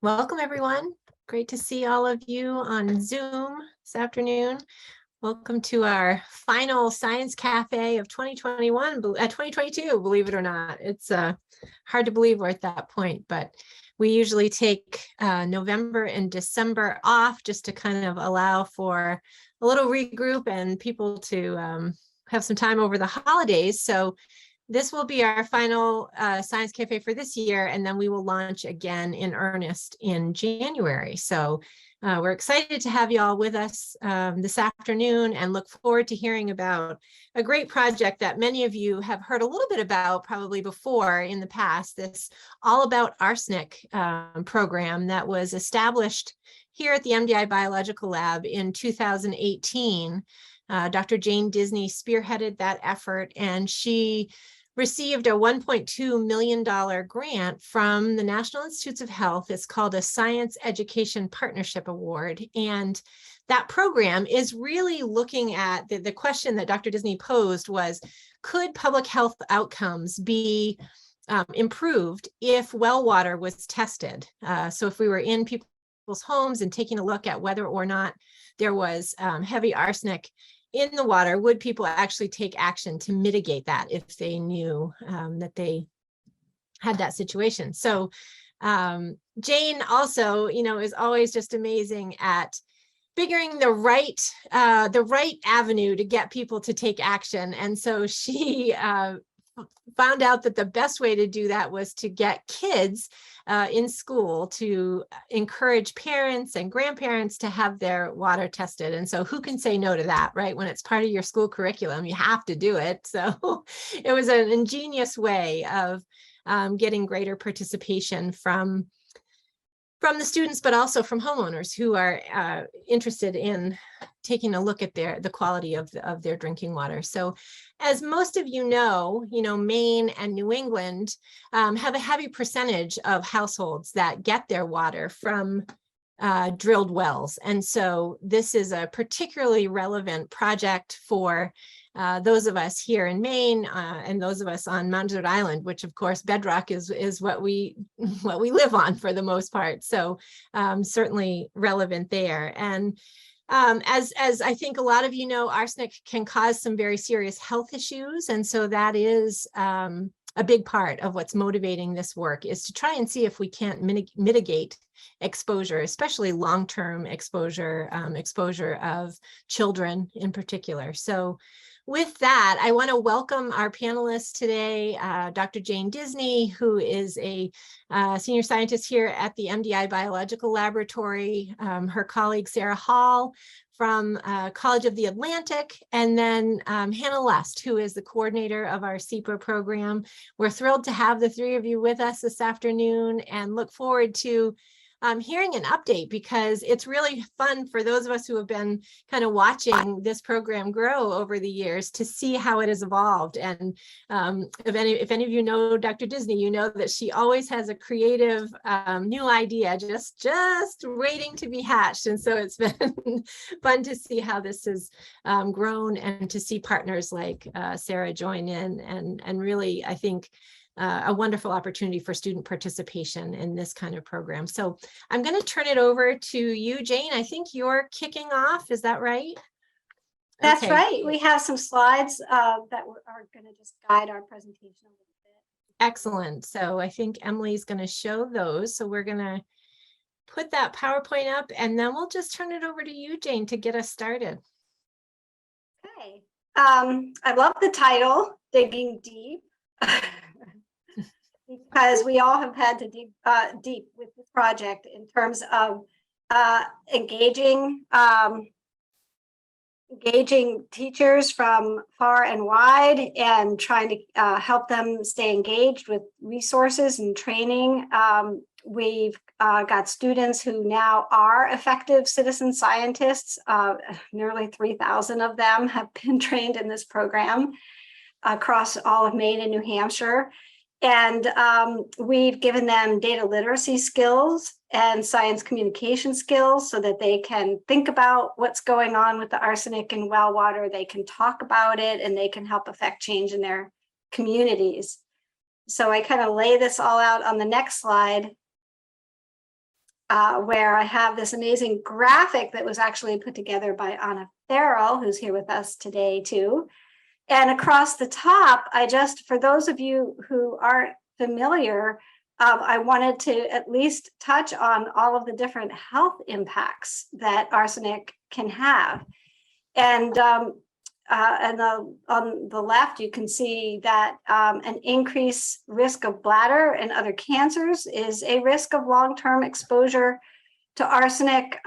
Welcome, everyone. Great to see all of you on Zoom this afternoon. Welcome to our final Science Cafe of 2022, believe it or not. It's hard to believe we're at that point, but we usually take November and December off just to kind of allow for a little regroup and people to have some time over the holidays. So this will be our final Science Cafe for this year, and then we will launch again in earnest in January. So we're excited to have you all with us this afternoon and look forward to hearing about a great project that many of you have heard a little bit about probably before in the past, this All About Arsenic program that was established here at the MDI Biological Lab in 2018. Dr. Jane Disney spearheaded that effort, and she received a $1.2 million grant from the National Institutes of Health. It's called a Science Education Partnership Award. And that program is really looking at the question that Dr. Disney posed was, could public health outcomes be improved if well water was tested? So if we were in people's homes and taking a look at whether or not there was heavy arsenic in the water, would people actually take action to mitigate that if they knew that they had that situation? So Jane also, is always just amazing at figuring the right avenue to get people to take action. And so she found out that the best way to do that was to get kids in school to encourage parents and grandparents to have their water tested. And so who can say no to that, right? When it's part of your school curriculum, you have to do it. So it was an ingenious way of getting greater participation from the students, but also from homeowners who are interested in taking a look at the quality of their drinking water. So as most of you know, Maine and New England have a heavy percentage of households that get their water from drilled wells. And so this is a particularly relevant project for those of us here in Maine and those of us on Mount Desert Island, which of course bedrock is what we live on for the most part. So certainly relevant there. And as I think a lot of you know, arsenic can cause some very serious health issues. And so that is a big part of what's motivating this work, is to try and see if we can't mitigate exposure, especially long-term exposure of children in particular. So with that, I want to welcome our panelists today, Dr. Jane Disney, who is a senior scientist here at the MDI Biological Laboratory, her colleague Sarah Hall from College of the Atlantic, and then Hannah Lest, who is the coordinator of our CEPA program. We're thrilled to have the three of you with us this afternoon and look forward to hearing an update, because it's really fun for those of us who have been kind of watching this program grow over the years to see how it has evolved. And if any of you know Dr. Disney, you know that she always has a creative new idea just waiting to be hatched. And so it's been fun to see how this has grown, and to see partners like Sarah join in, and really, I think, a wonderful opportunity for student participation in this kind of program. So I'm going to turn it over to you, Jane. I think you're kicking off. Is that right? That's right. We have some slides that are going to just guide our presentation a little bit. Excellent. So I think Emily's going to show those. So we're going to put that PowerPoint up, and then we'll just turn it over to you, Jane, to get us started. Okay. I love the title, Digging Deep. Because we all have had to dig deep with the project in terms of engaging teachers from far and wide, and trying to help them stay engaged with resources and training. We've got students who now are effective citizen scientists. Nearly 3,000 of them have been trained in this program across all of Maine and New Hampshire. And we've given them data literacy skills and science communication skills so that they can think about what's going on with the arsenic in well water. They can talk about it, and they can help affect change in their communities. So I kind of lay this all out on the next slide. where I have this amazing graphic that was actually put together by Anna Farrell, who's here with us today too. And across the top, for those of you who aren't familiar, I wanted to at least touch on all of the different health impacts that arsenic can have. And on the left, you can see that an increased risk of bladder and other cancers is a risk of long-term exposure to arsenic.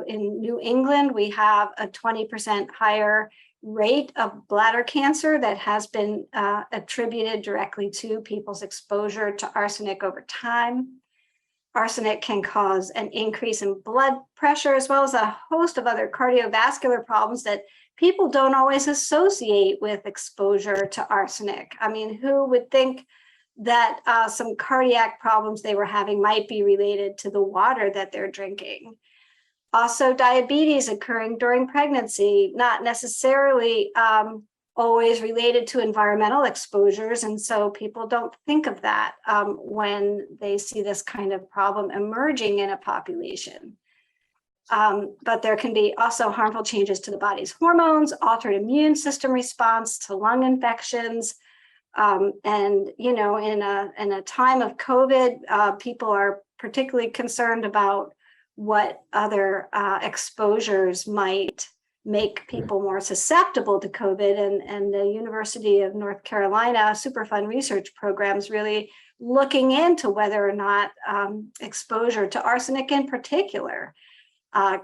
In New England, we have a 20% higher rate of bladder cancer that has been attributed directly to people's exposure to arsenic over time. Arsenic can cause an increase in blood pressure, as well as a host of other cardiovascular problems that people don't always associate with exposure to arsenic. I mean, who would think that some cardiac problems they were having might be related to the water that they're drinking? Also, diabetes occurring during pregnancy, not necessarily always related to environmental exposures. And so people don't think of that when they see this kind of problem emerging in a population. But there can be also harmful changes to the body's hormones, altered immune system response to lung infections. And, you know, in a time of COVID, people are particularly concerned about what other exposures might make people more susceptible to COVID. And the University of North Carolina Superfund research programs really looking into whether or not exposure to arsenic in particular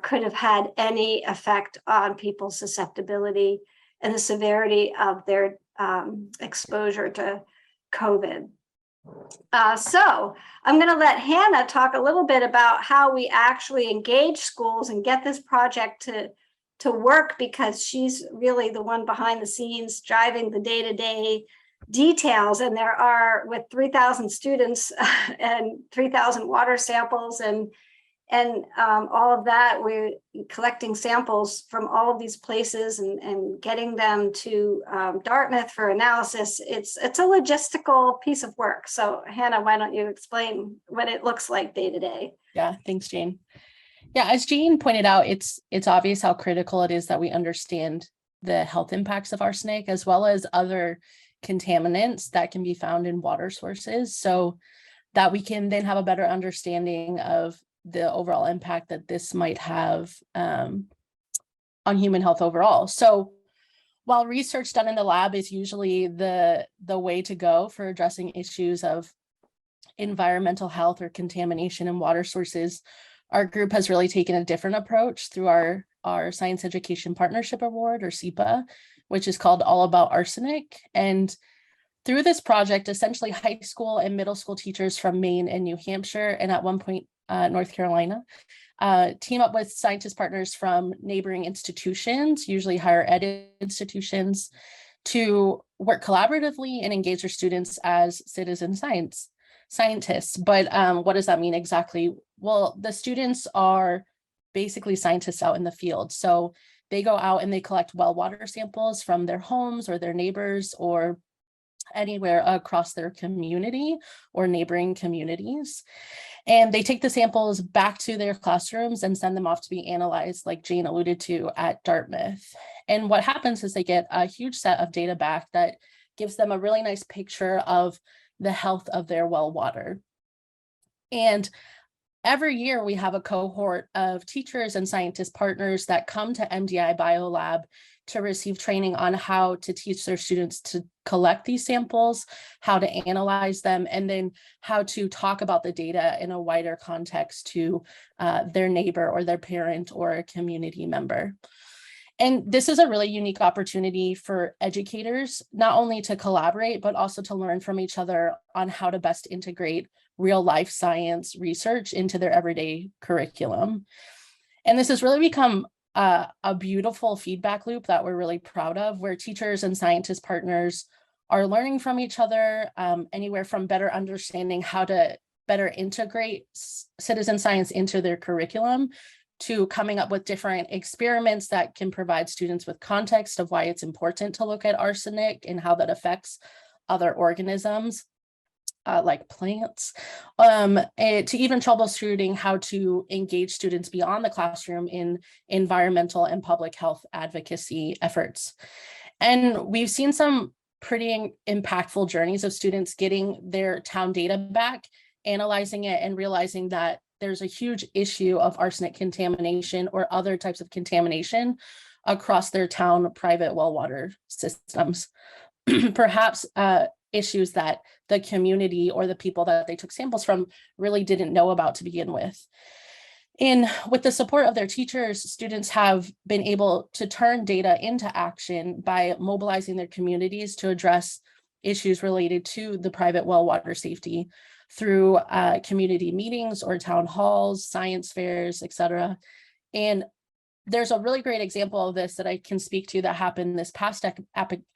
could have had any effect on people's susceptibility and the severity of their exposure to COVID. So I'm going to let Hannah talk a little bit about how we actually engage schools and get this project to work, because she's really the one behind the scenes driving the day-to-day details. And there are, with 3,000 students and 3,000 water samples and all of that, we're collecting samples from all of these places and getting them to Dartmouth for analysis. It's a logistical piece of work. So Hannah, why don't you explain what it looks like day to day? Yeah, thanks, Jane. Yeah, as Jane pointed out, it's obvious how critical it is that we understand the health impacts of arsenic, as well as other contaminants that can be found in water sources, so that we can then have a better understanding of the overall impact that this might have on human health overall. So while research done in the lab is usually the way to go for addressing issues of environmental health or contamination in water sources, our group has really taken a different approach through our Science Education Partnership Award, or SEPA, which is called All About Arsenic. And through this project, essentially high school and middle school teachers from Maine and New Hampshire, and at one point North Carolina, team up with scientist partners from neighboring institutions, usually higher ed institutions, to work collaboratively and engage their students as citizen scientists. But what does that mean exactly? Well, the students are basically scientists out in the field. So they go out and they collect well water samples from their homes or their neighbors or anywhere across their community or neighboring communities. And they take the samples back to their classrooms and send them off to be analyzed, like Jane alluded to, at Dartmouth. And what happens is they get a huge set of data back that gives them a really nice picture of the health of their well water. And every year we have a cohort of teachers and scientist partners that come to MDI Biolab to receive training on how to teach their students to collect these samples, how to analyze them, and then how to talk about the data in a wider context to their neighbor or their parent or a community member. And this is a really unique opportunity for educators, not only to collaborate, but also to learn from each other on how to best integrate real life science research into their everyday curriculum. And this has really become a beautiful feedback loop that we're really proud of, where teachers and scientist partners are learning from each other, anywhere from better understanding how to better integrate citizen science into their curriculum, to coming up with different experiments that can provide students with context of why it's important to look at arsenic and how that affects other organisms. like plants, to even troubleshooting how to engage students beyond the classroom in environmental and public health advocacy efforts. And we've seen some pretty impactful journeys of students getting their town data back, analyzing it, and realizing that there's a huge issue of arsenic contamination or other types of contamination across their town private well water systems. Perhaps issues that the community or the people that they took samples from really didn't know about to begin with. And with the support of their teachers, students have been able to turn data into action by mobilizing their communities to address issues related to the private well water safety through community meetings or town halls, science fairs, etc. And there's a really great example of this that I can speak to that happened this past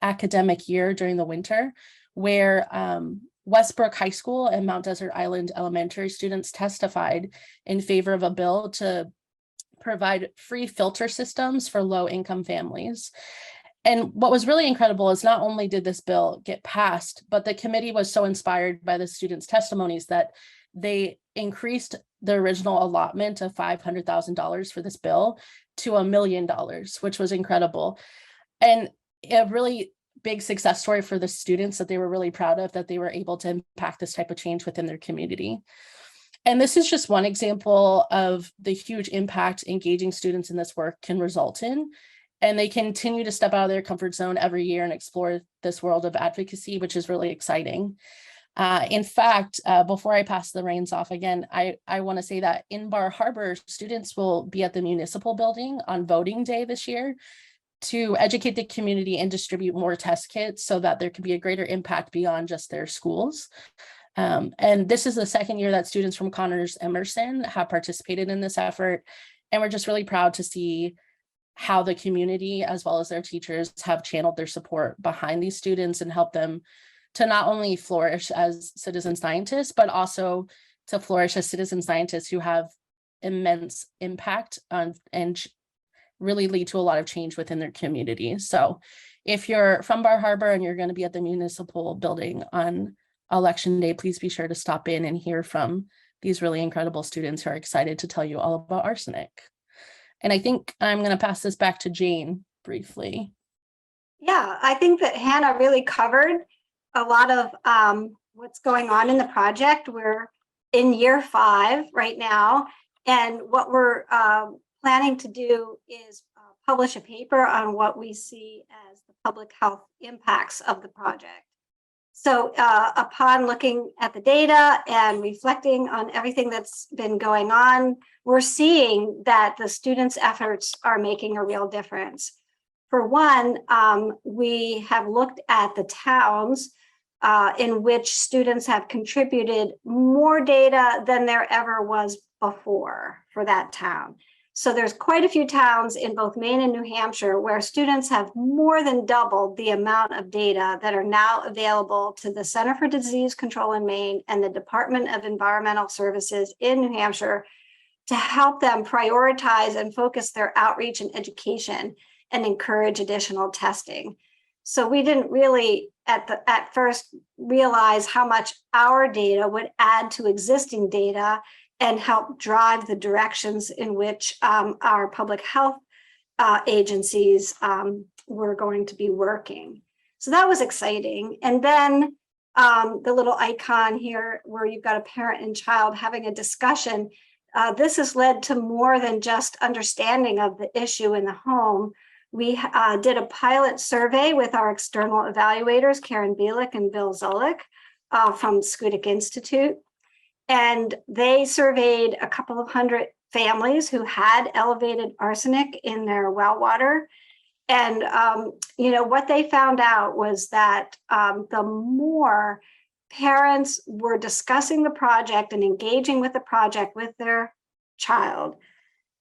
academic year during the winter, where Westbrook High School and Mount Desert Island Elementary students testified in favor of a bill to provide free filter systems for low-income families. And what was really incredible is not only did this bill get passed, but the committee was so inspired by the students' testimonies that they increased the original allotment of $500,000 for this bill to $1 million, which was incredible. And a really big success story for the students that they were really proud of, that they were able to impact this type of change within their community. And this is just one example of the huge impact engaging students in this work can result in. And they continue to step out of their comfort zone every year and explore this world of advocacy, which is really exciting. In fact, before I pass the reins off again, I want to say that in Bar Harbor, students will be at the municipal building on voting day this year to educate the community and distribute more test kits so that there can be a greater impact beyond just their schools. And this is the second year that students from Connors Emerson have participated in this effort. And we're just really proud to see how the community, as well as their teachers, have channeled their support behind these students and help them to not only flourish as citizen scientists, but also to flourish as citizen scientists who have immense impact on and really lead to a lot of change within their community. So if you're from Bar Harbor and you're going to be at the municipal building on election day, please be sure to stop in and hear from these really incredible students who are excited to tell you all about arsenic. And I think I'm going to pass this back to Jane briefly. Yeah, I think that Hannah really covered a lot of what's going on in the project. We're in year 5 right now, and what we're planning to do is publish a paper on what we see as the public health impacts of the project. So upon looking at the data and reflecting on everything that's been going on, we're seeing that the students' efforts are making a real difference. For one, we have looked at the towns in which students have contributed more data than there ever was before for that town. So there's quite a few towns in both Maine and New Hampshire where students have more than doubled the amount of data that are now available to the Center for Disease Control in Maine and the Department of Environmental Services in New Hampshire to help them prioritize and focus their outreach and education and encourage additional testing. So we didn't really at first realize how much our data would add to existing data and help drive the directions in which our public health agencies were going to be working. So that was exciting. And then the little icon here where you've got a parent and child having a discussion, this has led to more than just understanding of the issue in the home. We did a pilot survey with our external evaluators, Karen Bielik and Bill Zolik from Skudik Institute. And they surveyed a couple of hundred families who had elevated arsenic in their well water. And, what they found out was that the more parents were discussing the project and engaging with the project with their child,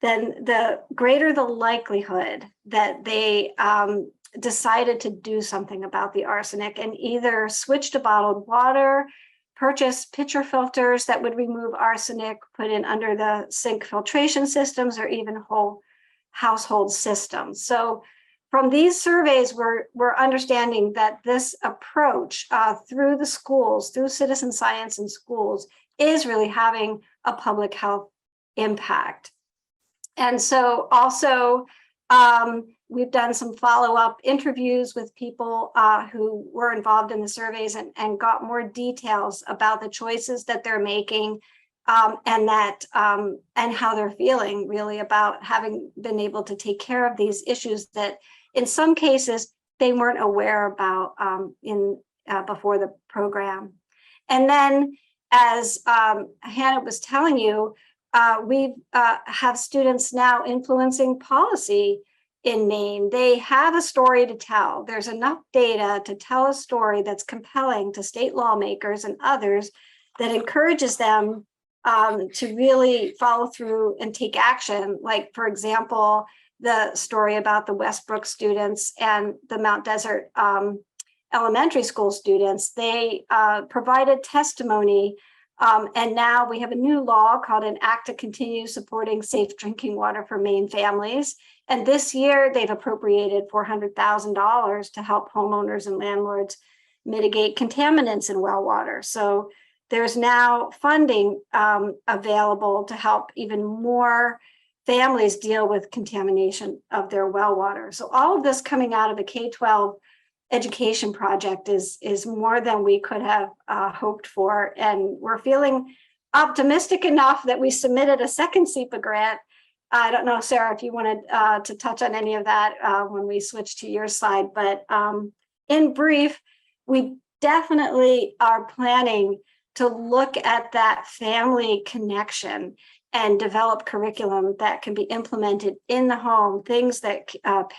then the greater the likelihood that they decided to do something about the arsenic and either switch to bottled water, purchase pitcher filters that would remove arsenic, put in under the sink filtration systems, or even whole household systems. So from these surveys, we're understanding that this approach through the schools, through citizen science in schools, is really having a public health impact. And so also, we've done some follow-up interviews with people who were involved in the surveys and got more details about the choices that they're making, and how they're feeling really about having been able to take care of these issues that in some cases they weren't aware about before the program. And then, as Hannah was telling you, we have students now influencing policy in Maine. They have a story to tell. There's enough data to tell a story that's compelling to state lawmakers and others that encourages them to really follow through and take action. Like, for example, the story about the Westbrook students and the Mount Desert elementary school students. They provided testimony, and now we have a new law called an Act to Continue Supporting Safe Drinking Water for Maine Families. And this year they've appropriated $400,000 to help homeowners and landlords mitigate contaminants in well water. So there's now funding available to help even more families deal with contamination of their well water. So all of this coming out of a K-12 education project is more than we could have hoped for. And we're feeling optimistic enough that we submitted a second SEPA grant. I don't know, Sarah, if you wanted to touch on any of that when we switch to your slide, but in brief, we definitely are planning to look at that family connection and develop curriculum that can be implemented in the home, things that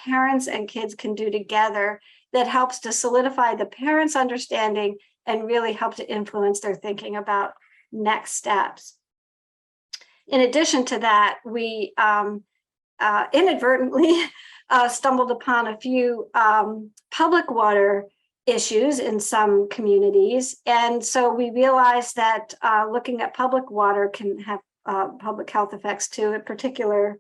parents and kids can do together that helps to solidify the parents' understanding and really help to influence their thinking about next steps. In addition to that, we inadvertently stumbled upon a few public water issues in some communities. And so we realized that looking at public water can have public health effects too, in particular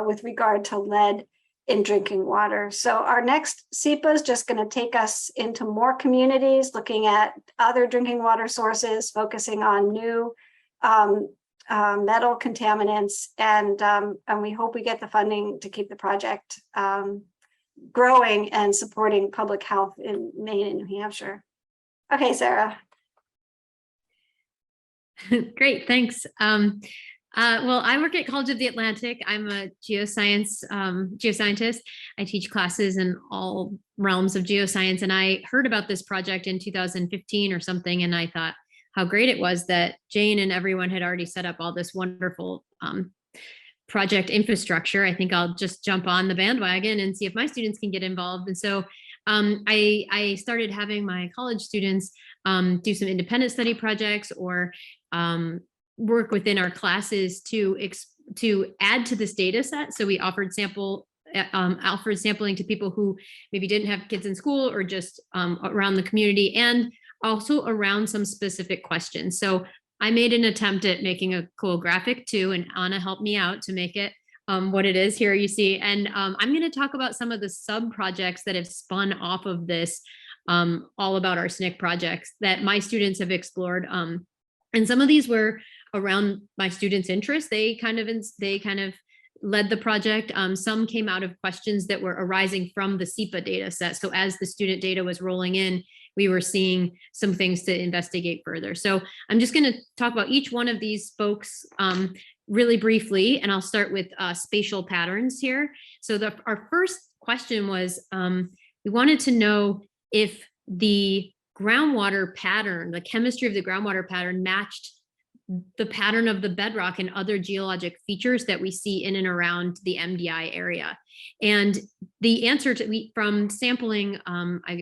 with regard to lead in drinking water. So our next SEPA is just going to take us into more communities, looking at other drinking water sources, focusing on new metal contaminants, and we hope we get the funding to keep the project growing and supporting public health in Maine and New Hampshire. Okay, Sarah. Great, thanks. Well, I work at College of the Atlantic. I'm a geoscientist. I teach classes in all realms of geoscience, and I heard about this project in 2015 or something, and I thought how great it was that Jane and everyone had already set up all this wonderful project infrastructure. I think I'll just jump on the bandwagon and see if my students can get involved. And so I started having my college students do some independent study projects or work within our classes to add to this data set. So we offered sampling to people who maybe didn't have kids in school or just around the community, and also around some specific questions. So I made an attempt at making a cool graphic too, and Anna helped me out to make it what it is here you see. And I'm going to talk about some of the sub projects that have spun off of this, all about our SNCC projects that my students have explored. And some of these were around my students' interests. They kind of led the project. Some came out of questions that were arising from the SEPA data set. So as the student data was rolling in, we were seeing some things to investigate further. So I'm just going to talk about each one of these folks really briefly, and I'll start with spatial patterns here. So our first question was, we wanted to know if the groundwater pattern, the chemistry of the groundwater pattern matched the pattern of the bedrock and other geologic features that we see in and around the MDI area. And the answer from sampling,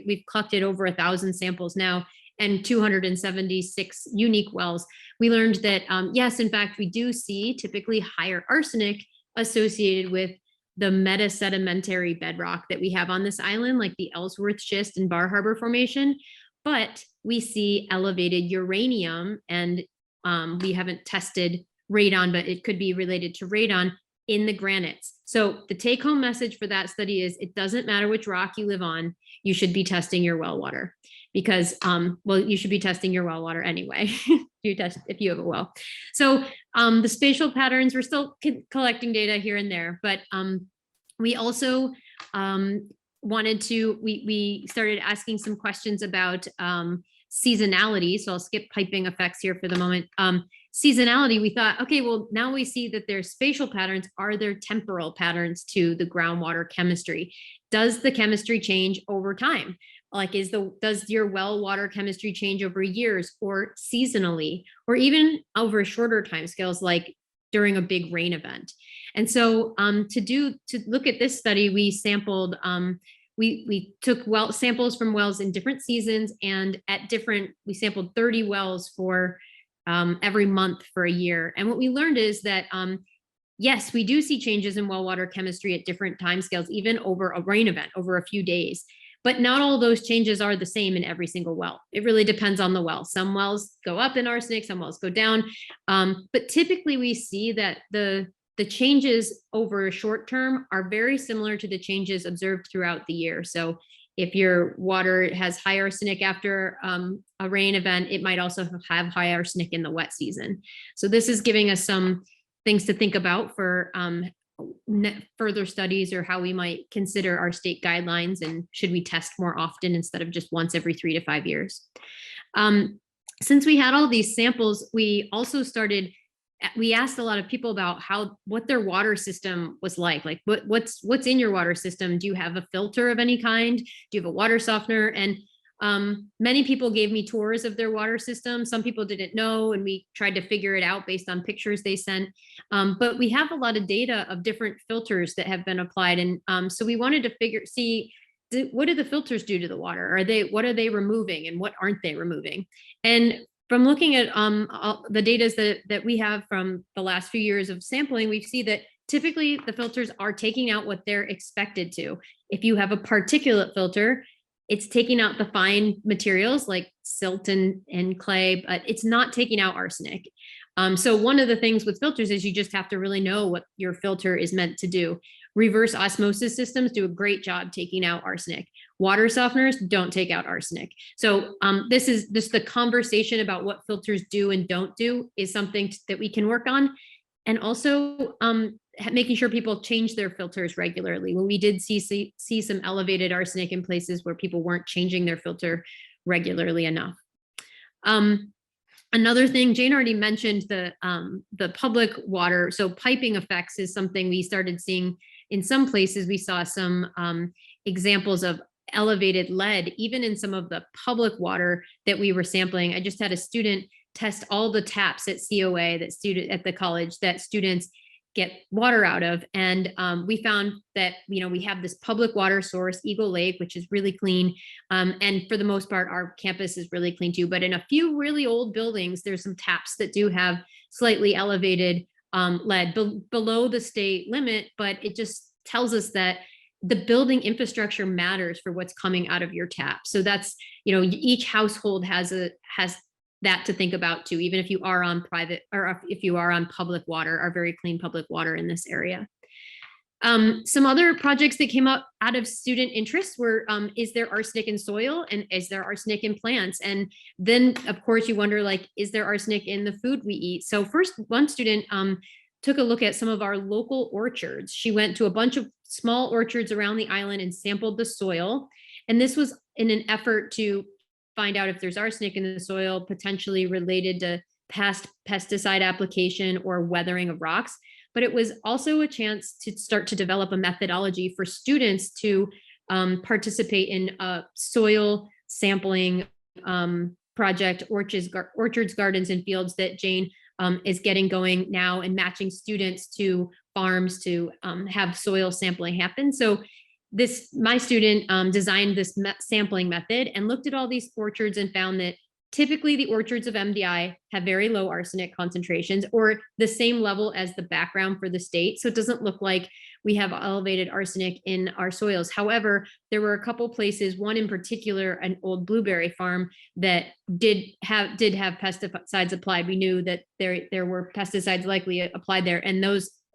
we've collected over 1,000 samples now and 276 unique wells. We learned that, yes, in fact, we do see typically higher arsenic associated with the metasedimentary bedrock that we have on this island, like the Ellsworth Schist and Bar Harbor Formation, but we see elevated uranium, and we haven't tested radon, but it could be related to radon in the granites. So the take home message for that study is it doesn't matter which rock you live on, you should be testing your well water because, well, you should be testing your well water anyway, if you have a well. So the spatial patterns, we're still collecting data here and there, but we also we started asking some questions about seasonality. So I'll skip piping effects here for the moment. Seasonality, we thought, okay, well, now we see that there's spatial patterns. Are there temporal patterns to the groundwater chemistry? Does the chemistry change over time? Like, does your well water chemistry change over years or seasonally, or even over shorter timescales, like during a big rain event? And so to look at this study, we sampled, we took samples from wells in different seasons, and we sampled 30 wells for every month for a year. And what we learned is that, yes, we do see changes in well water chemistry at different timescales, even over a rain event, over a few days. But not all those changes are the same in every single well. It really depends on the well. Some wells go up in arsenic, some wells go down. But typically we see that the changes over a short term are very similar to the changes observed throughout the year. So if your water has high arsenic after a rain event, it might also have high arsenic in the wet season. So this is giving us some things to think about for further studies, or how we might consider our state guidelines, and should we test more often instead of just once every 3 to 5 years. Since we had all these samples, we also we asked a lot of people about what their water system was like what's in your water system. Do you have a filter of any kind? Do you have a water softener? And many people gave me tours of their water system. Some people didn't know, and we tried to figure it out based on pictures they sent. But we have a lot of data of different filters that have been applied. And so we wanted to see what do the filters do to the water? What are they removing, and what aren't they removing? And from looking at the data that we have from the last few years of sampling, we see that typically the filters are taking out what they're expected to. If you have a particulate filter, it's taking out the fine materials like silt and clay, but it's not taking out arsenic. So one of the things with filters is you just have to really know what your filter is meant to do. Reverse osmosis systems do a great job taking out arsenic. Water softeners don't take out arsenic. So this is just the conversation about what filters do and don't do is something that we can work on. And also making sure people change their filters regularly. When we did see some elevated arsenic in places where people weren't changing their filter regularly enough. Another thing, Jane already mentioned the public water. So piping effects is something we started seeing in some places. We saw some examples of elevated lead, even in some of the public water that we were sampling. I just had a student test all the taps at COA at the college that students get water out of. And we found that, we have this public water source, Eagle Lake, which is really clean. And for the most part, our campus is really clean too. But in a few really old buildings, there's some taps that do have slightly elevated lead below the state limit, but it just tells us that the building infrastructure matters for what's coming out of your tap. So that's, each household has that to think about too, even if you are on private, or if you are on public water, our very clean public water in this area. Some other projects that came up out of student interest were, is there arsenic in soil, and is there arsenic in plants? And then of course you wonder, is there arsenic in the food we eat? So first, one student took a look at some of our local orchards. She went to a bunch of small orchards around the island and sampled the soil. And this was in an effort to find out if there's arsenic in the soil, potentially related to past pesticide application or weathering of rocks. But it was also a chance to start to develop a methodology for students to participate in a soil sampling project, orchards, gardens, and fields that Jane is getting going now, and matching students to farms to have soil sampling happen. So my student designed this sampling method and looked at all these orchards and found that typically the orchards of MDI have very low arsenic concentrations, or the same level as the background for the state. So it doesn't look like we have elevated arsenic in our soils. However, there were a couple places, one in particular, an old blueberry farm that did have pesticides applied. We knew that there were pesticides likely applied there, and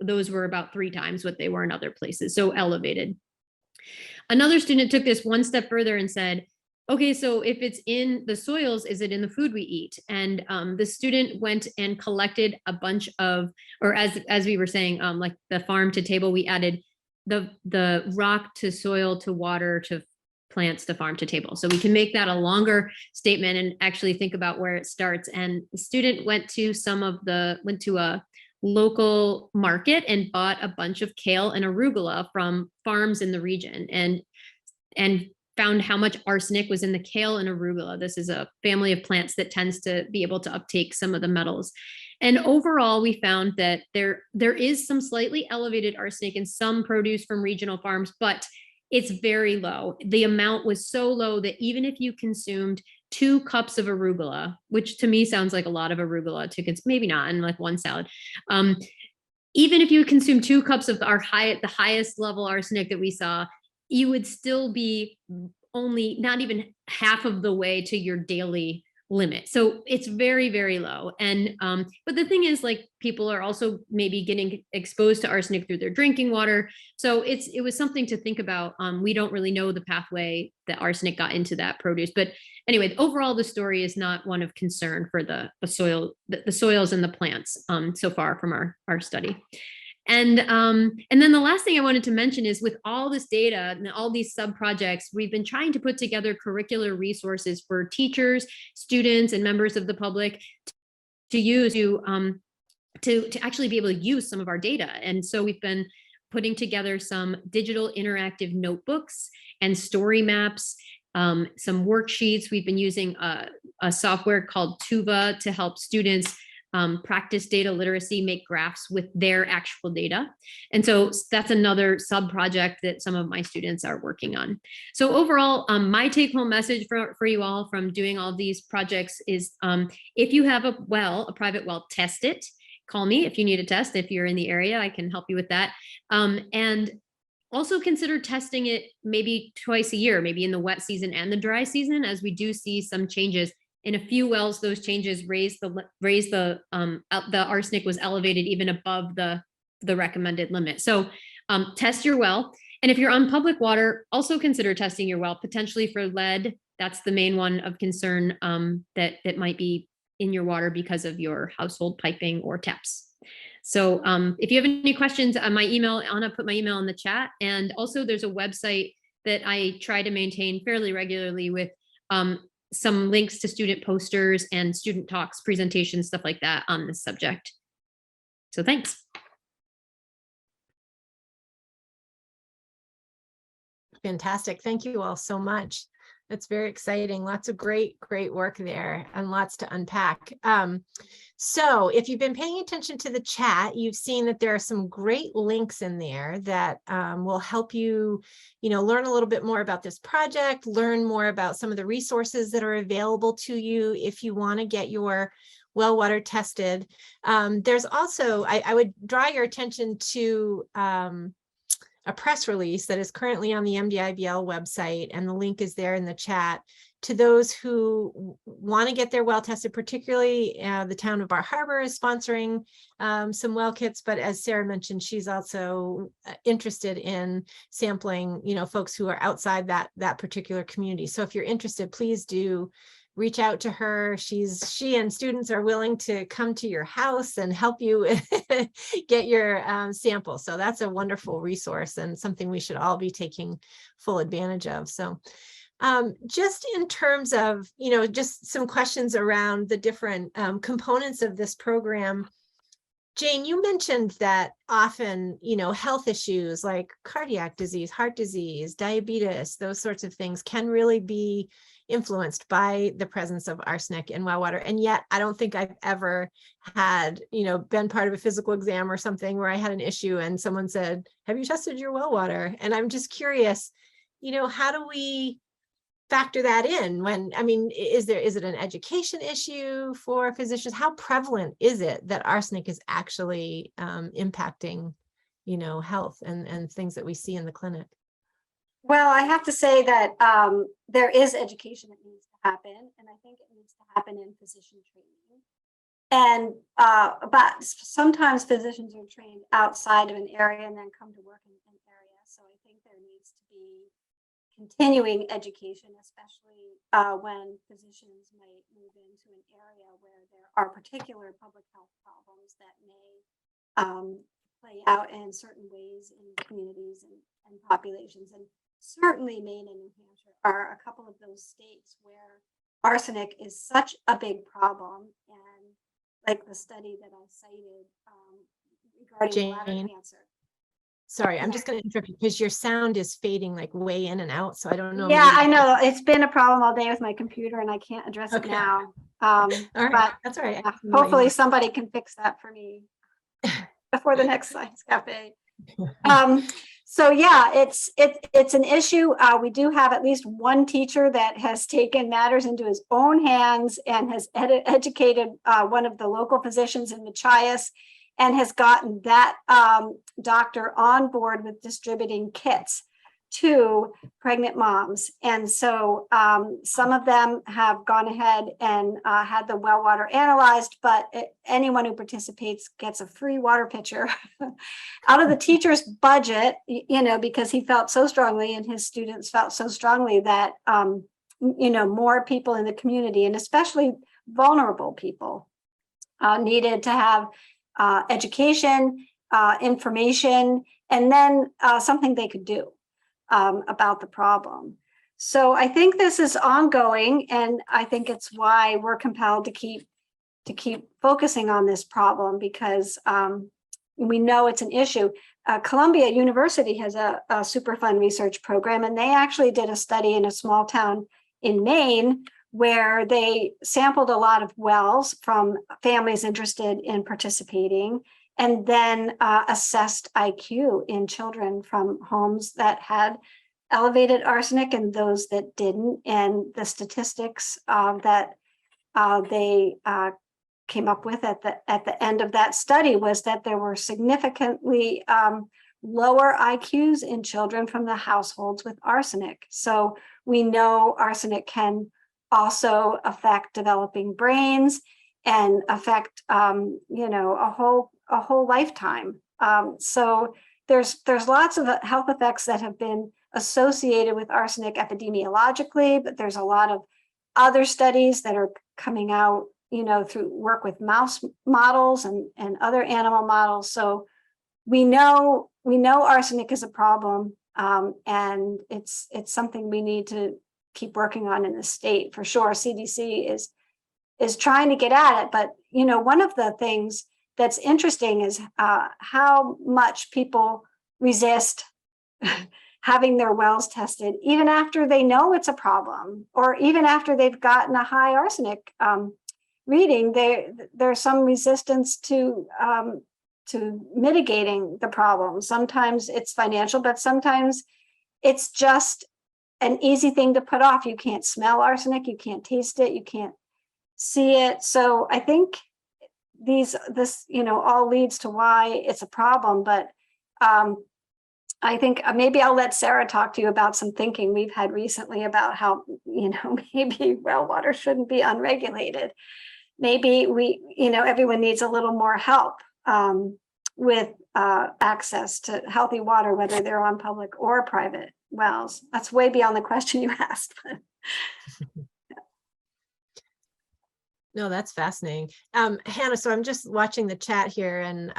those were about 3 times what they were in other places, so elevated. Another student took this one step further and said, okay, so if it's in the soils, is it in the food we eat? And the student went and collected a bunch of, or as we were saying, like the farm to table, we added the rock to soil to water to plants to farm to table. So we can make that a longer statement and actually think about where it starts. And the student went to a local market and bought a bunch of kale and arugula from farms in the region and found how much arsenic was in the kale and arugula. This is a family of plants that tends to be able to uptake some of the metals. And overall, we found that there is some slightly elevated arsenic in some produce from regional farms, but it's very low. The amount was so low that even if you consumed 2 cups of arugula, which to me sounds like a lot of arugula to maybe not in like one salad. Even if you consume 2 cups of the highest level arsenic that we saw, you would still be only not even half of the way to your daily limit. So it's very, very low. And but the thing is, like, people are also maybe getting exposed to arsenic through their drinking water. So it was something to think about. We don't really know the pathway that arsenic got into that produce. But anyway, overall, the story is not one of concern for the soils and the plants so far from our study. And then the last thing I wanted to mention is, with all this data and all these sub projects, we've been trying to put together curricular resources for teachers, students, and members of the public to use to actually be able to use some of our data. And so we've been putting together some digital interactive notebooks and story maps, some worksheets. We've been using a software called Tuva to help students practice data literacy, make graphs with their actual data. And so that's another sub project that some of my students are working on. So overall, my take home message for you all from doing all these projects is, if you have a private well, test it. Call me if you need a test. If you're in the area, I can help you with that. And also consider testing it maybe twice a year, maybe in the wet season and the dry season, as we do see some changes. In a few wells, those changes raised the arsenic was elevated even above the recommended limit. So test your well. And if you're on public water, also consider testing your well, potentially for lead. That's the main one of concern that might be in your water because of your household piping or taps. So if you have any questions, my email, Anna put my email in the chat. And also there's a website that I try to maintain fairly regularly with some links to student posters and student talks, presentations, stuff like that on this subject. So thanks. Fantastic. Thank you all so much. That's very exciting. Lots of great work there and lots to unpack. So if you've been paying attention to the chat, you've seen that there are some great links in there that will help you, learn a little bit more about this project, learn more about some of the resources that are available to you if you want to get your well water tested. There's also, I would draw your attention to a press release that is currently on the MDIBL website, and the link is there in the chat. To those who want to get their well tested, particularly the town of Bar Harbor is sponsoring some well kits, but as Sarah mentioned, she's also interested in sampling, folks who are outside that particular community. So if you're interested, please do reach out to her. She and students are willing to come to your house and help you get your sample. So that's a wonderful resource and something we should all be taking full advantage of. So just in terms of, just some questions around the different components of this program. Jane, you mentioned that often, health issues like cardiac disease, heart disease, diabetes, those sorts of things can really be influenced by the presence of arsenic in well water. And yet I don't think I've ever had, been part of a physical exam or something where I had an issue and someone said, have you tested your well water? And I'm just curious, how do we factor that in is it an education issue for physicians? How prevalent is it that arsenic is actually impacting, health and things that we see in the clinic? Well, I have to say that there is education that needs to happen, and I think it needs to happen in physician training. And but sometimes physicians are trained outside of an area and then come to work in an area. So I think there needs to be continuing education, especially when physicians might move into an area where there are particular public health problems that may play out in certain ways in communities and populations. And certainly Maine and New Hampshire are a couple of those states where arsenic is such a big problem. And like the study that I cited regarding bladder Jane. cancer. Sorry, I'm just going to interrupt you because your sound is fading like way in and out. So I don't know. Yeah, maybe- I know. It's been a problem all day with my computer and I can't address it Okay. now. All right, But that's all right. yeah, hopefully somebody can fix that for me before the next Science Cafe. So yeah, it's an issue. We do have at least one teacher that has taken matters into his own hands and has educated one of the local physicians in Machias and has gotten that doctor on board with distributing kits to pregnant moms. And so some of them have gone ahead and had the well water analyzed, but anyone who participates gets a free water pitcher out of the teacher's budget, you know, because he felt so strongly and his students felt so strongly that, you know, more people in the community and especially vulnerable people needed to have education, information, and then something they could do about the problem. So I think this is ongoing, and I think it's why we're compelled to keep focusing on this problem because we know it's an issue. Columbia University has a Superfund research program, and they actually did a study in a small town in Maine where they sampled a lot of wells from families interested in participating and then assessed IQ in children from homes that had elevated arsenic and those that didn't. And the statistics that they came up with at the end of that study was that there were significantly lower IQs in children from the households with arsenic. So we know arsenic can also affect developing brains and affect you know, a whole lifetime. So there's lots of health effects that have been associated with arsenic epidemiologically, but there's a lot of other studies that are coming out, you know, through work with mouse models and other animal models. So we know arsenic is a problem, and it's something we need to keep working on in the state for sure. CDC is trying to get at it, but you know, one of the things that's interesting is how much people resist having their wells tested, even after they know it's a problem, or even after they've gotten a high arsenic reading. There's some resistance to mitigating the problem. Sometimes it's financial, but sometimes it's just an easy thing to put off. You can't smell arsenic, you can't taste it, you can't see it. So I think this you know, all leads to why it's a problem. But I think maybe I'll let Sarah talk to you about some thinking we've had recently about how, you know, maybe well water shouldn't be unregulated. Maybe you know, everyone needs a little more help with access to healthy water, whether they're on public or private wells. That's way beyond the question you asked. No, that's fascinating. Hannah, so I'm just watching the chat here, and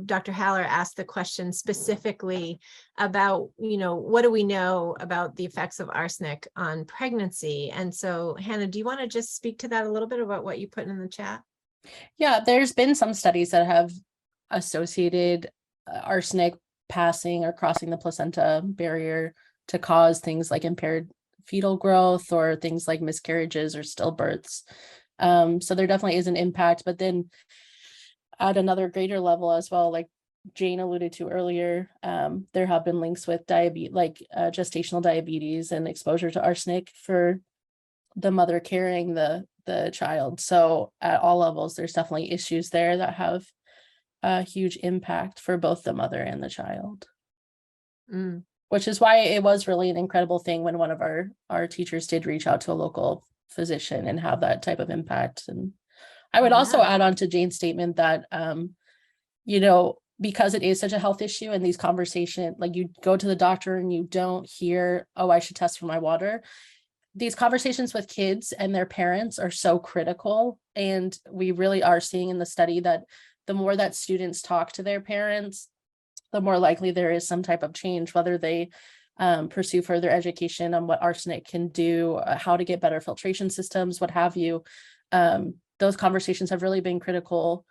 Dr. Haller asked the question specifically about, you know, what do we know about the effects of arsenic on pregnancy? And so, Hannah, do you want to just speak to that a little bit about what you put in the chat? Yeah, there's been some studies that have associated arsenic passing or crossing the placenta barrier to cause things like impaired fetal growth or things like miscarriages or stillbirths. So there definitely is an impact, but then at another greater level as well, like Jane alluded to earlier, there have been links with diabetes, like gestational diabetes and exposure to arsenic for the mother carrying the child. So at all levels, there's definitely issues there that have a huge impact for both the mother and the child. Which is why it was really an incredible thing when one of our teachers did reach out to a local physician and have that type of impact. And I would also Yeah. add on to Jane's statement that, you know, because it is such a health issue and these conversations, like you go to the doctor and you don't hear, oh, I should test for my water. These conversations with kids and their parents are so critical. And we really are seeing in the study that the more that students talk to their parents, the more likely there is some type of change, whether they pursue further education on what arsenic can do, how to get better filtration systems, what have you. Those conversations have really been critical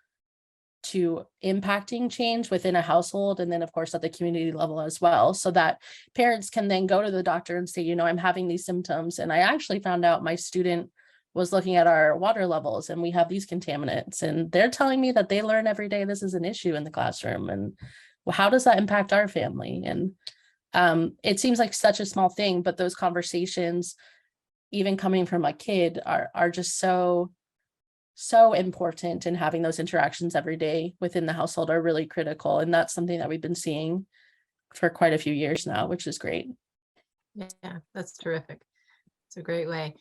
to impacting change within a household, and then of course at the community level as well, so that parents can then go to the doctor and say, you know, I'm having these symptoms, and I actually found out my student was looking at our water levels and we have these contaminants, and they're telling me that they learn every day this is an issue in the classroom, and well, how does that impact our family? And it seems like such a small thing, but those conversations, even coming from a kid, are just so important, and having those interactions every day within the household are really critical. And that's something that we've been seeing for quite a few years now, which is great. Yeah, that's terrific. It's a great way.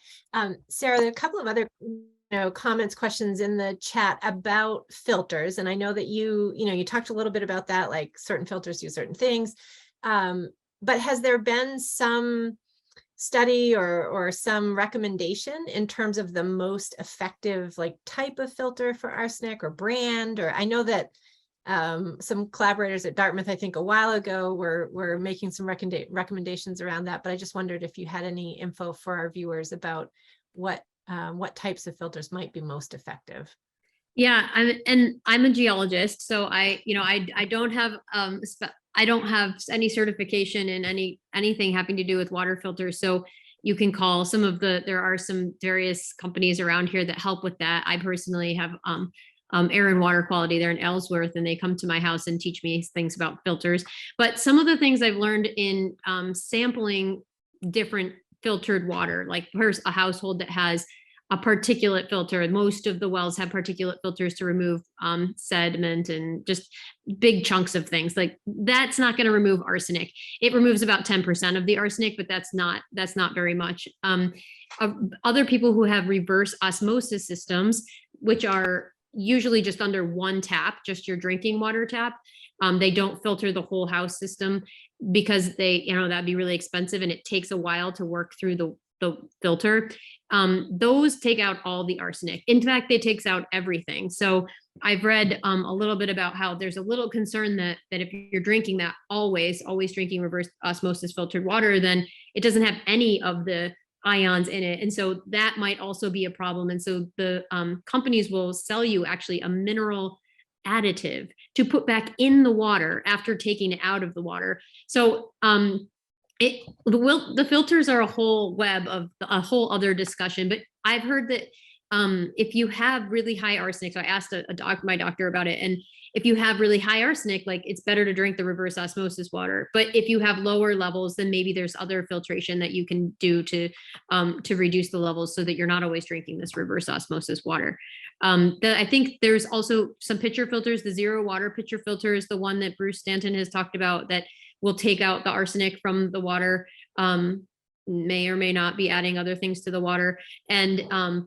Sarah, there are a couple of other comments, questions in the chat about filters. And I know that you talked a little bit about that, like certain filters do certain things. But has there been some study or some recommendation in terms of the most effective type of filter for arsenic or brand? Or I know that some collaborators at Dartmouth, I think a while ago, were making some recommendations around that, but I just wondered if you had any info for our viewers about what types of filters might be most effective. Yeah, I'm a geologist, so I don't have I don't have any certification in anything having to do with water filters. So you can call there are some various companies around here that help with that. I personally have Air Water Quality. They're in Ellsworth, and they come to my house and teach me things about filters. But some of the things I've learned in sampling different filtered water, like here's a household that has a particulate filter. Most of the wells have particulate filters to remove sediment and just big chunks of things. Like that's not going to remove arsenic. It removes about 10% of the arsenic, but that's not very much. Other people who have reverse osmosis systems, which are usually just under one tap, just your drinking water tap. They don't filter the whole house system because that'd be really expensive, and it takes a while to work through the filter. Those take out all the arsenic. In fact, it takes out everything. So I've read a little bit about how there's a little concern that if you're drinking that always drinking reverse osmosis filtered water, then it doesn't have any of the ions in it. And so that might also be a problem. And so the companies will sell you actually a mineral additive to put back in the water after taking it out of the water. So the filters are a whole web of a whole other discussion, but I've heard that if you have really high arsenic, so I asked my doctor about it, and if you have really high arsenic, like it's better to drink the reverse osmosis water. But if you have lower levels, then maybe there's other filtration that you can do to reduce the levels so that you're not always drinking this reverse osmosis water. I think there's also some pitcher filters. The zero water pitcher filter is the one that Bruce Stanton has talked about that will take out the arsenic from the water, may or may not be adding other things to the water. And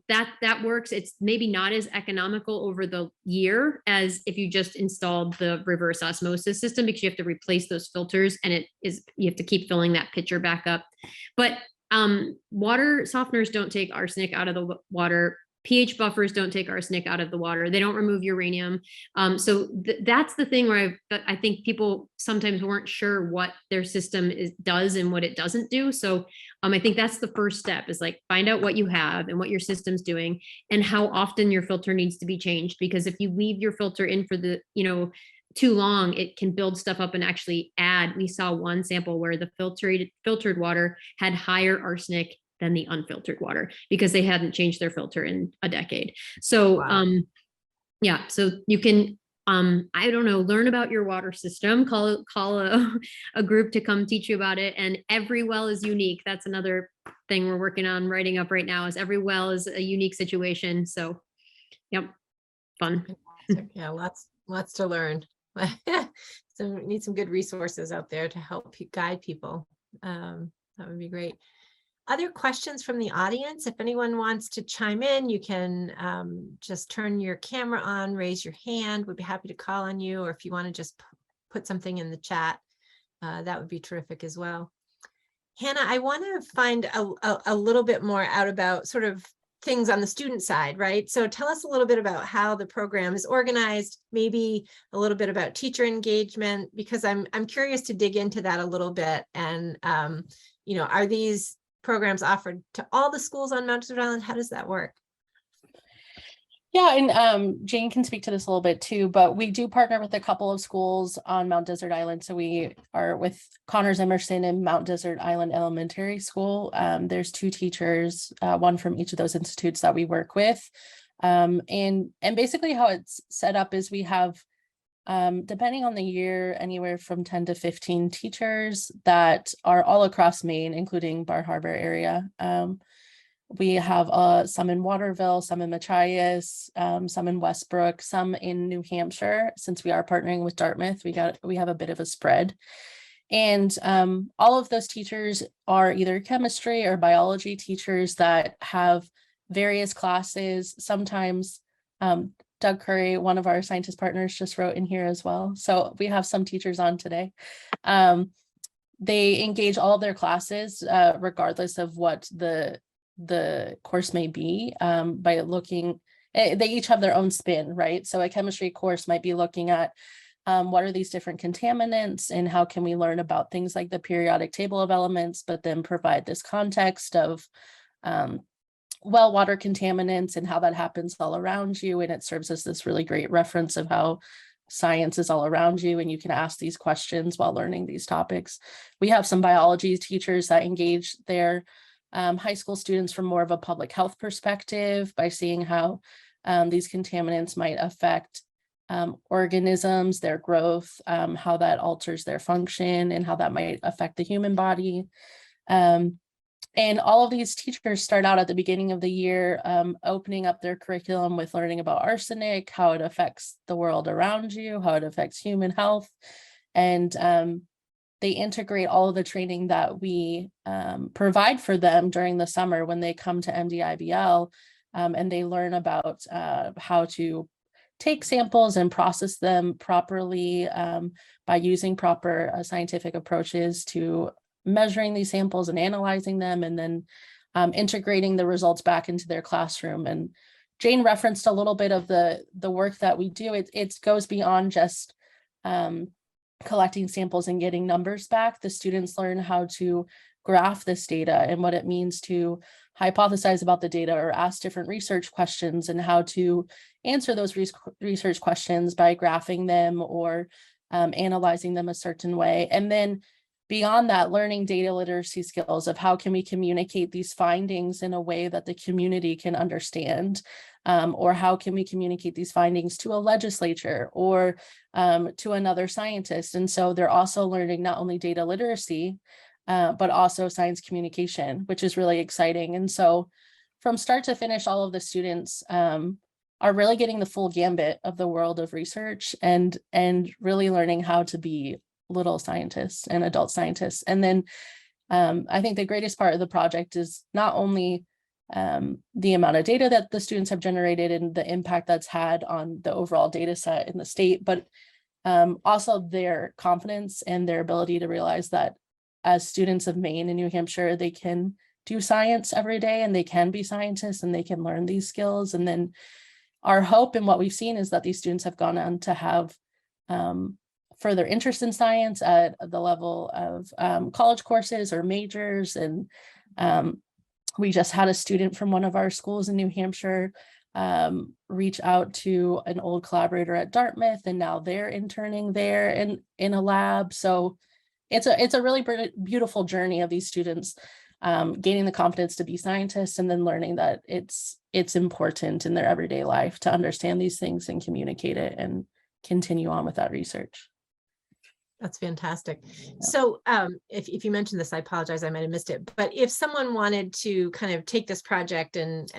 that works. It's maybe not as economical over the year as if you just installed the reverse osmosis system, because you have to replace those filters, and you have to keep filling that pitcher back up. But water softeners don't take arsenic out of the water. pH buffers don't take arsenic out of the water. They don't remove uranium. So that's the thing where I think people sometimes weren't sure what their system does and what it doesn't do. So I think that's the first step, is like find out what you have and what your system's doing and how often your filter needs to be changed. Because if you leave your filter in for too long, it can build stuff up and actually add. We saw one sample where the filtered water had higher arsenic than the unfiltered water because they hadn't changed their filter in a decade. So, wow. Yeah, so you can, I don't know, learn about your water system, call a group to come teach you about it. And every well is unique. That's another thing we're working on writing up right now, is every well is a unique situation. So, yep, fun. Yeah, lots to learn. So need some good resources out there to help guide people. That would be great. Other questions from the audience? If anyone wants to chime in, you can just turn your camera on, raise your hand. We'd be happy to call on you, or if you want to just put something in the chat, that would be terrific as well. Hannah, I want to find a little bit more out about sort of things on the student side, right? So tell us a little bit about how the program is organized, maybe a little bit about teacher engagement, because I'm curious to dig into that a little bit. And you know, are these programs offered to all the schools on Mount Desert Island? How does that work? Yeah, and Jane can speak to this a little bit too, but we do partner with a couple of schools on Mount Desert Island. So we are with Connors Emerson and Mount Desert Island Elementary School. There's 2 teachers, one from each of those institutes that we work with. And basically how it's set up is we have, depending on the year, anywhere from 10 to 15 teachers that are all across Maine, including Bar Harbor area. We have some in Waterville, some in Machias, some in Westbrook, some in New Hampshire. Since we are partnering with Dartmouth, we have a bit of a spread. And all of those teachers are either chemistry or biology teachers that have various classes. Sometimes Doug Curry, one of our scientist partners, just wrote in here as well. So we have some teachers on today. They engage all of their classes, regardless of what the course may be, by looking, they each have their own spin, right? So a chemistry course might be looking at what are these different contaminants and how can we learn about things like the periodic table of elements, but then provide this context of well water contaminants and how that happens all around you. And it serves as this really great reference of how science is all around you and you can ask these questions while learning these topics. We have some biology teachers that engage their high school students from more of a public health perspective by seeing how these contaminants might affect organisms, their growth, how that alters their function, and how that might affect the human body. And all of these teachers start out at the beginning of the year, opening up their curriculum with learning about arsenic, how it affects the world around you, how it affects human health. And they integrate all of the training that we provide for them during the summer when they come to MDIBL, and they learn about how to take samples and process them properly by using proper scientific approaches to measuring these samples and analyzing them, and then integrating the results back into their classroom. And Jane referenced a little bit of the work that we do. It goes beyond just collecting samples and getting numbers back. The students learn how to graph this data and what it means to hypothesize about the data or ask different research questions, and how to answer those research questions by graphing them or analyzing them a certain way. And then beyond that, learning data literacy skills of how can we communicate these findings in a way that the community can understand, or how can we communicate these findings to a legislature or to another scientist. And so they're also learning not only data literacy, but also science communication, which is really exciting. And so from start to finish, all of the students are really getting the full gambit of the world of research and really learning how to be little scientists and adult scientists. And then I think the greatest part of the project is not only the amount of data that the students have generated and the impact that's had on the overall data set in the state, but also their confidence and their ability to realize that as students of Maine and New Hampshire, they can do science every day and they can be scientists and they can learn these skills. And then our hope and what we've seen is that these students have gone on to have further interest in science at the level of college courses or majors. And we just had a student from one of our schools in New Hampshire reach out to an old collaborator at Dartmouth, and now they're interning there in a lab. So it's a really beautiful journey of these students gaining the confidence to be scientists, and then learning that it's important in their everyday life to understand these things and communicate it and continue on with that research. That's fantastic. So if you mentioned this, I apologize, I might have missed it. But if someone wanted to kind of take this project and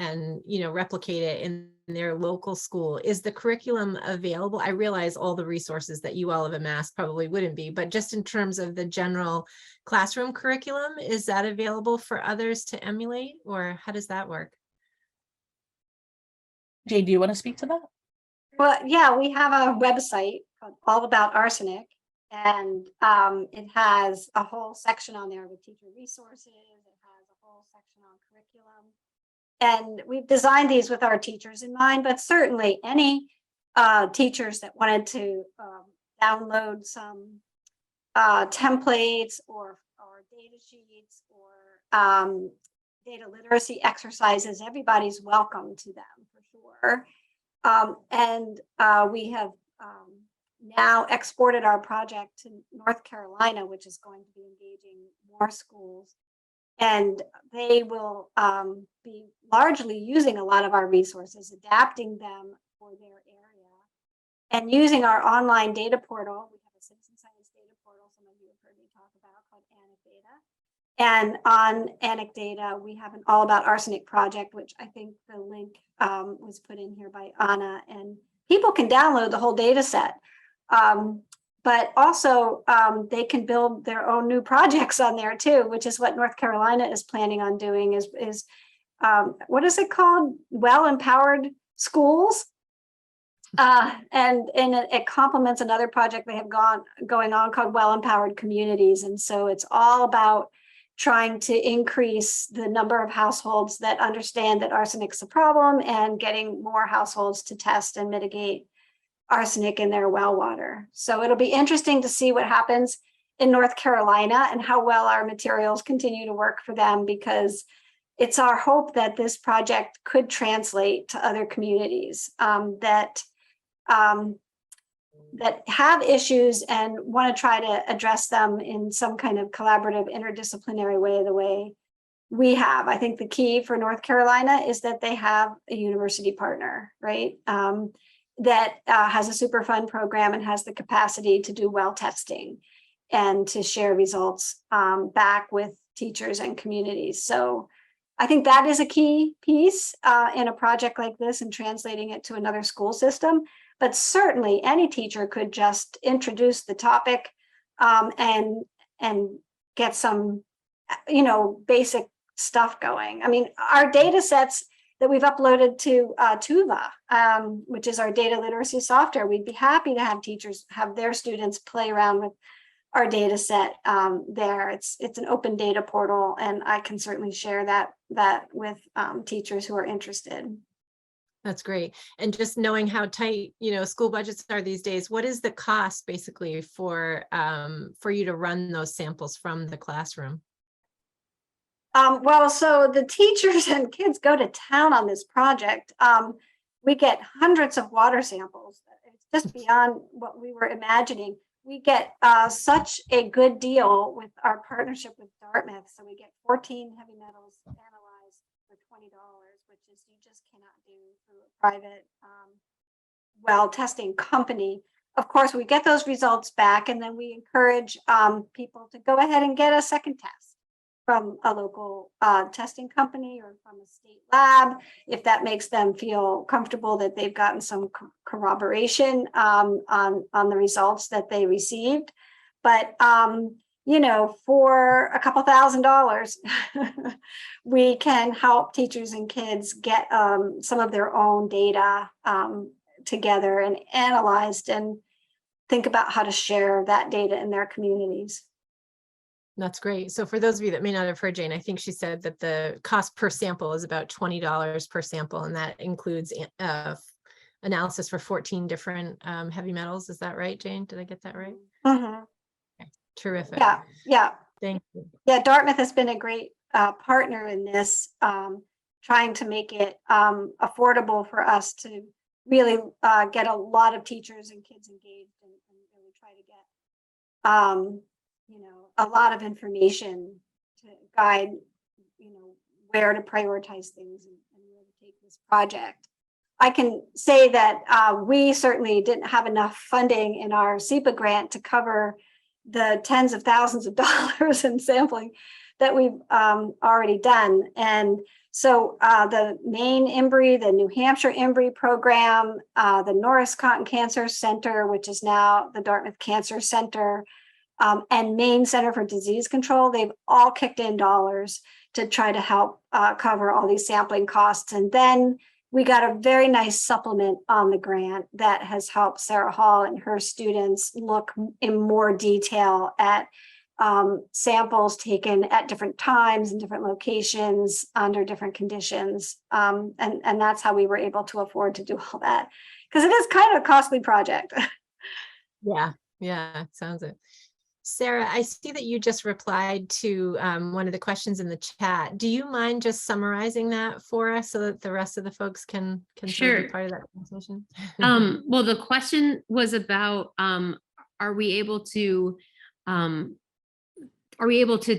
replicate it in their local school, is the curriculum available? I realize all the resources that you all have amassed probably wouldn't be, but just in terms of the general classroom curriculum, is that available for others to emulate, or how does that work? Jane, do you want to speak to that? Well, yeah, we have a website called All About Arsenic, and it has a whole section on there with teacher resources. It has a whole section on curriculum. And we've designed these with our teachers in mind, but certainly any teachers that wanted to download some templates or data sheets or data literacy exercises, everybody's welcome to them for sure. And we have now exported our project to North Carolina, which is going to be engaging more schools. And they will be largely using a lot of our resources, adapting them for their area, and using our online data portal. We have a citizen science data portal, some of you have heard me talk about, called Anec Data. And on Anec Data, we have an All About Arsenic project, which I think the link was put in here by Anna, and people can download the whole data set. But also they can build their own new projects on there too, which is what North Carolina is planning on doing is what is it called? Well-empowered schools. And it complements another project they have going on called Well-Empowered Communities. And so it's all about trying to increase the number of households that understand that arsenic's a problem and getting more households to test and mitigate arsenic in their well water. So it'll be interesting to see what happens in North Carolina and how well our materials continue to work for them, because it's our hope that this project could translate to other communities that have issues and want to try to address them in some kind of collaborative, interdisciplinary way, the way we have. I think the key for North Carolina is that they have a university partner, right? That has a Superfund program and has the capacity to do well testing and to share results back with teachers and communities. So I think that is a key piece in a project like this and translating it to another school system. But certainly any teacher could just introduce the topic and get some, basic stuff going. I mean, our data sets that we've uploaded to Tuva, which is our data literacy software. We'd be happy to have teachers have their students play around with our data set there. It's an open data portal, and I can certainly share that with teachers who are interested. That's great. And just knowing how tight, school budgets are these days, what is the cost basically for you to run those samples from the classroom? Well, so the teachers and kids go to town on this project. We get hundreds of water samples. It's just beyond what we were imagining. We get such a good deal with our partnership with Dartmouth. So we get 14 heavy metals analyzed for $20, which is you just cannot do through a private well testing company. Of course, we get those results back, and then we encourage people to go ahead and get a second test from a local testing company or from a state lab, if that makes them feel comfortable that they've gotten some corroboration on the results that they received. But for a couple $1,000, we can help teachers and kids get some of their own data together and analyzed and think about how to share that data in their communities. That's great. So for those of you that may not have heard Jane, I think she said that the cost per sample is about $20 per sample, and that includes analysis for 14 different heavy metals. Is that right, Jane? Did I get that right? Mm-hmm. Okay. Terrific. Yeah. Thank you. Yeah, Dartmouth has been a great partner in this, trying to make it affordable for us to really get a lot of teachers and kids engaged and really try to get a lot of information to guide, where to prioritize things and where to take this project. I can say that we certainly didn't have enough funding in our SEPA grant to cover the tens of thousands of dollars in sampling that we've already done. And so the Maine IMBRI, the New Hampshire IMBRI program, the Norris Cotton Cancer Center, which is now the Dartmouth Cancer Center, and Maine Center for Disease Control, they've all kicked in dollars to try to help cover all these sampling costs. And then we got a very nice supplement on the grant that has helped Sarah Hall and her students look in more detail at samples taken at different times in different locations under different conditions. And that's how we were able to afford to do all that, because it is kind of a costly project. Yeah, sounds it. Sarah, I see that you just replied to one of the questions in the chat. Do you mind just summarizing that for us so that the rest of the folks can sort of Sure. be part of that conversation? Well, the question was about, are we able to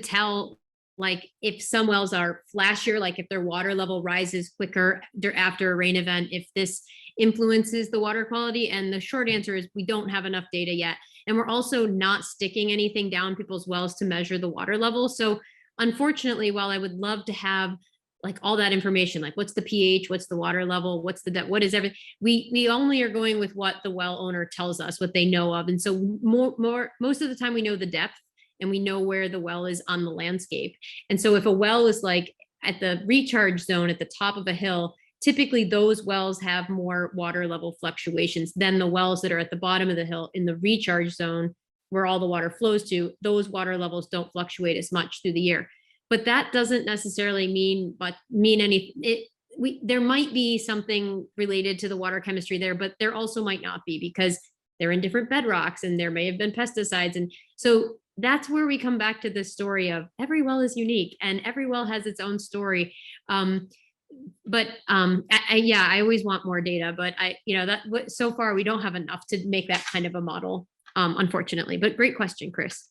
tell, like, if some wells are flashier, like if their water level rises quicker after a rain event, if this influences the water quality? And the short answer is we don't have enough data yet. And we're also not sticking anything down people's wells to measure the water level. So unfortunately, while I would love to have like all that information, like what's the pH, what's the water level, what's the depth, what is everything, we only are going with what the well owner tells us, what they know of. And so most of the time we know the depth and we know where the well is on the landscape. And so if a well is like at the recharge zone at the top of a hill, typically those wells have more water level fluctuations than the wells that are at the bottom of the hill in the recharge zone where all the water flows to. Those water levels don't fluctuate as much through the year. But that doesn't necessarily mean anything. There might be something related to the water chemistry there, but there also might not be, because they're in different bedrocks and there may have been pesticides. And so that's where we come back to this story of every well is unique and every well has its own story. I always want more data, but so far we don't have enough to make that kind of a model, unfortunately. But great question, Chris.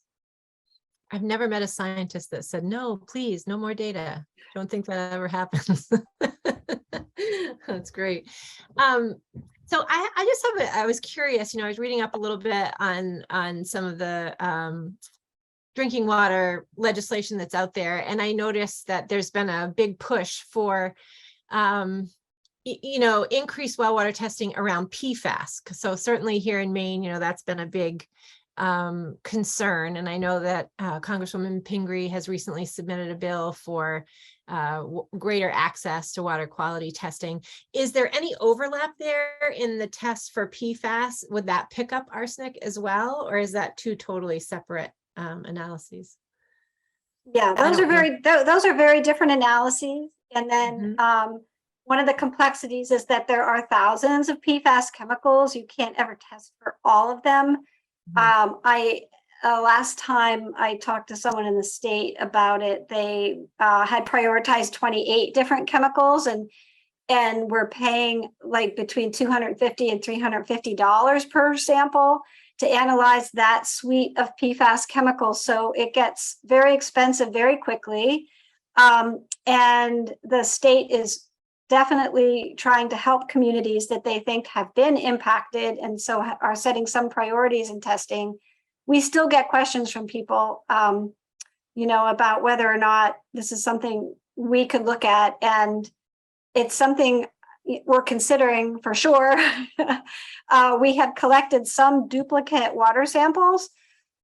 I've never met a scientist that said, no, please, no more data. Don't think that ever happens. That's great. So I was curious, I was reading up a little bit on some of the drinking water legislation that's out there. And I noticed that there's been a big push for, increased well water testing around PFAS. So certainly here in Maine, that's been a big concern. And I know that Congresswoman Pingree has recently submitted a bill for greater access to water quality testing. Is there any overlap there in the tests for PFAS? Would that pick up arsenic as well? Or is that two totally separate analyses? Yeah, those are very different analyses. And then one of the complexities is that there are thousands of PFAS chemicals. You can't ever test for all of them. Last time I talked to someone in the state about it, they had prioritized 28 different chemicals and we're paying like between $250 and $350 per sample to analyze that suite of PFAS chemicals. So it gets very expensive very quickly. And the state is definitely trying to help communities that they think have been impacted and so are setting some priorities in testing. We still get questions from people, about whether or not this is something we could look at. And it's something we're considering for sure. We have collected some duplicate water samples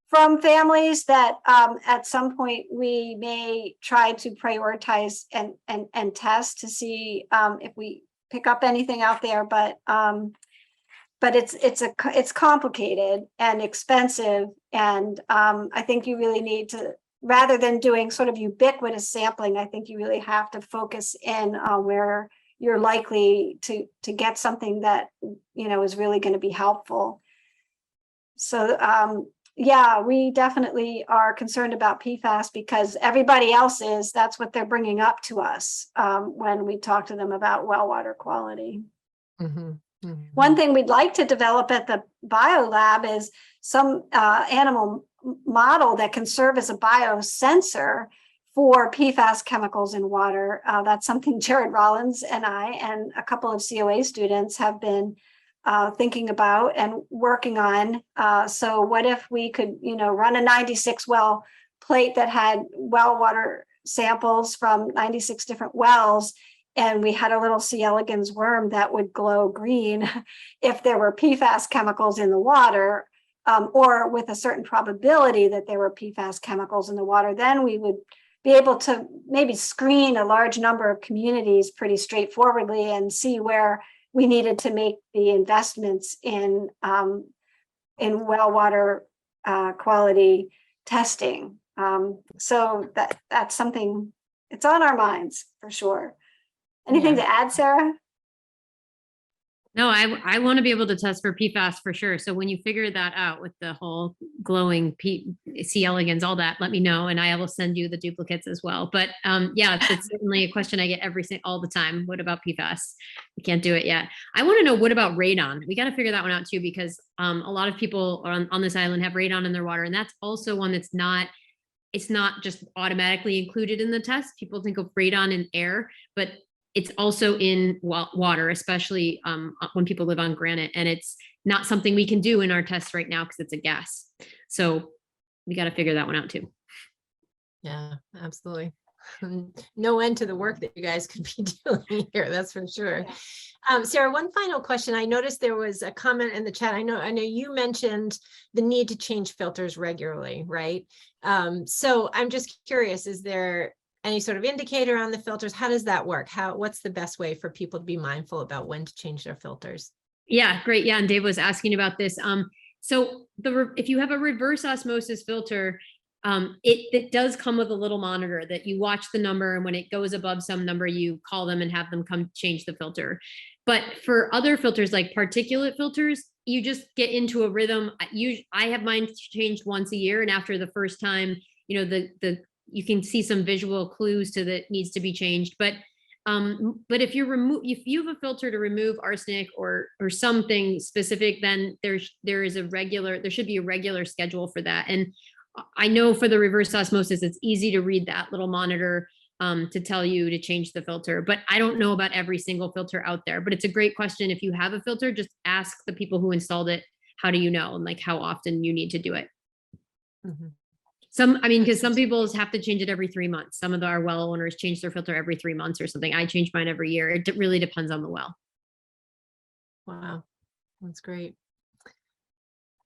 from families that at some point we may try to prioritize and test to see if we pick up anything out there. But it's complicated and expensive. And I think you really need to, rather than doing sort of ubiquitous sampling, I think you really have to focus in on where you're likely to get something that, is really going to be helpful. So, we definitely are concerned about PFAS because everybody else is. That's what they're bringing up to us when we talk to them about well water quality. Mm-hmm. Mm-hmm. One thing we'd like to develop at the biolab is some animal model that can serve as a biosensor for PFAS chemicals in water. That's something Jared Rollins and I and a couple of COA students have been thinking about and working on. So what if we could, run a 96 well plate that had well water samples from 96 different wells, and we had a little C. elegans worm that would glow green if there were PFAS chemicals in the water, or with a certain probability that there were PFAS chemicals in the water. Then we would be able to maybe screen a large number of communities pretty straightforwardly and see where we needed to make the investments in well water quality testing. So that's something, it's on our minds for sure. Anything to add, Sarah? No, I want to be able to test for PFAS for sure. So when you figure that out with the whole glowing C. elegans, all that, let me know, and I will send you the duplicates as well. But yeah, it's certainly a question I get all the time. What about PFAS? We can't do it yet. I want to know, what about radon? We got to figure that one out too, because a lot of people on this island have radon in their water, and that's also one that's not. It's not just automatically included in the test. People think of radon in air, but it's also in water, especially when people live on granite, and it's not something we can do in our tests right now because it's a gas. So we got to figure that one out too. Yeah, absolutely. No end to the work that you guys could be doing here, that's for sure. Sarah, one final question. I noticed there was a comment in the chat. I know you mentioned the need to change filters regularly, right? So I'm just curious, is there any sort of indicator on the filters? How does that work? What's the best way for people to be mindful about when to change their filters? Yeah, great. Yeah, and Dave was asking about this. So if you have a reverse osmosis filter, it does come with a little monitor that you watch the number, and when it goes above some number, you call them and have them come change the filter. But for other filters like particulate filters, you just get into a rhythm. I have mine changed once a year, and after the first time, you can see some visual clues to that needs to be changed. But if you have a filter to remove arsenic or something specific, then there should be a regular schedule for that. And I know for the reverse osmosis, it's easy to read that little monitor to tell you to change the filter, but I don't know about every single filter out there. But it's a great question. If you have a filter, just ask the people who installed it, how do you know, and like how often you need to do it. Mm-hmm. Because some people have to change it every 3 months. Some of our well owners change their filter every 3 months or something. I change mine every year. It really depends on the well. Wow, that's great.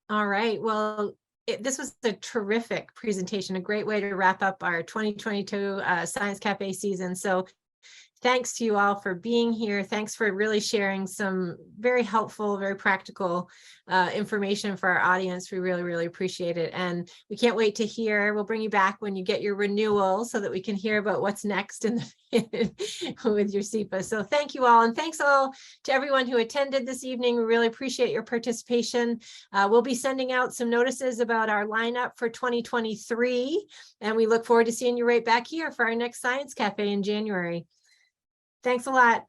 All right, well, this was a terrific presentation, a great way to wrap up our 2022 Science Cafe season. So thanks to you all for being here. Thanks for really sharing some very helpful, very practical information for our audience. We really, really appreciate it. And we can't wait to hear. We'll bring you back when you get your renewal so that we can hear about what's next with your SEPA. So thank you all. And thanks all to everyone who attended this evening. We really appreciate your participation. We'll be sending out some notices about our lineup for 2023. And we look forward to seeing you right back here for our next Science Cafe in January. Thanks a lot.